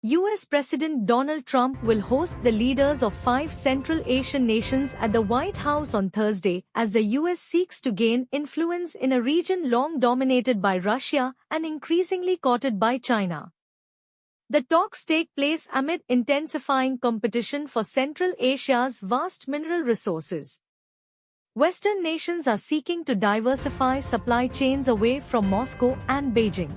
US President Donald Trump will host the leaders of 5 Central Asian nations at the White House on Thursday as the US seeks to gain influence in a region long dominated by Russia and increasingly courted by China. The talks take place amid intensifying competition for Central Asia's vast mineral resources. Western nations are seeking to diversify supply chains away from Moscow and Beijing.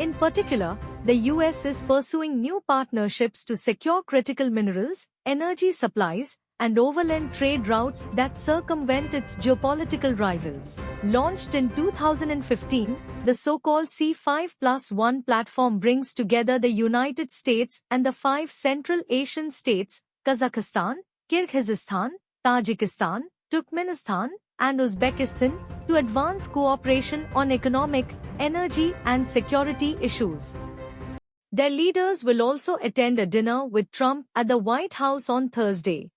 In particular, the US is pursuing new partnerships to secure critical minerals, energy supplies, and overland trade routes that circumvent its geopolitical rivals. Launched in 2015, the so-called C5+1 platform brings together the United States and the 5 Central Asian states, Kazakhstan, Kyrgyzstan, Tajikistan, Turkmenistan, and Uzbekistan, to advance cooperation on economic, energy, and security issues. Their leaders will also attend a dinner with Trump at the White House on Thursday.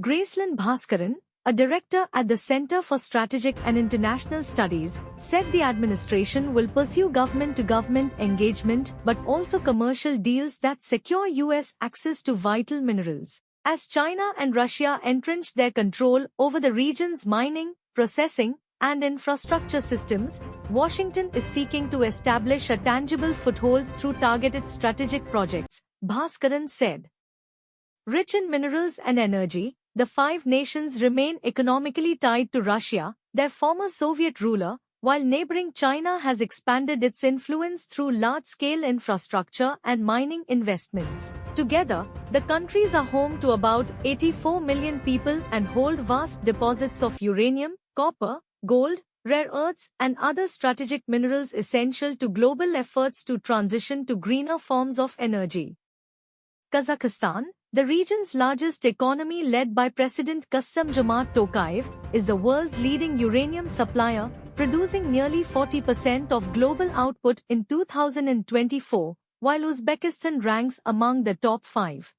Gracelyn Bhaskaran, a director at the Center for Strategic and International Studies, said the administration will pursue government-to-government engagement but also commercial deals that secure US access to vital minerals. As China and Russia entrench their control over the region's mining, processing, and infrastructure systems, Washington is seeking to establish a tangible foothold through targeted strategic projects, Bhaskaran said. Rich in minerals and energy, the 5 nations remain economically tied to Russia, their former Soviet ruler, while neighboring China has expanded its influence through large-scale infrastructure and mining investments. Together, the countries are home to about 84 million people and hold vast deposits of uranium, copper, gold, rare earths, and other strategic minerals essential to global efforts to transition to greener forms of energy. Kazakhstan, the region's largest economy led by President Kassym-Jomart Tokayev, is the world's leading uranium supplier, producing nearly 40% of global output in 2024, while Uzbekistan ranks among the top 5.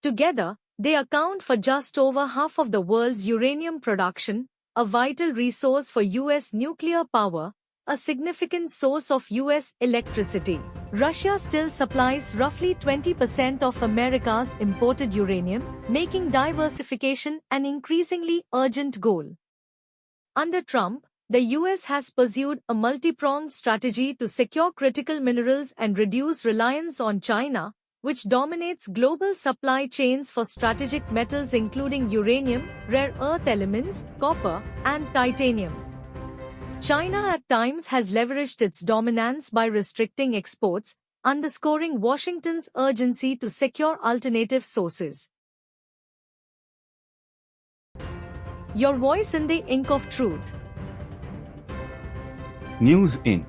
Together, they account for just over half of the world's uranium production, a vital resource for US nuclear power, a significant source of US electricity. Russia still supplies roughly 20% of America's imported uranium, making diversification an increasingly urgent goal. Under Trump, the US has pursued a multi-pronged strategy to secure critical minerals and reduce reliance on China, which dominates global supply chains for strategic metals including uranium, rare earth elements, copper, and titanium. China at times has leveraged its dominance by restricting exports, underscoring Washington's urgency to secure alternative sources. Your voice in the ink of truth. News Inc.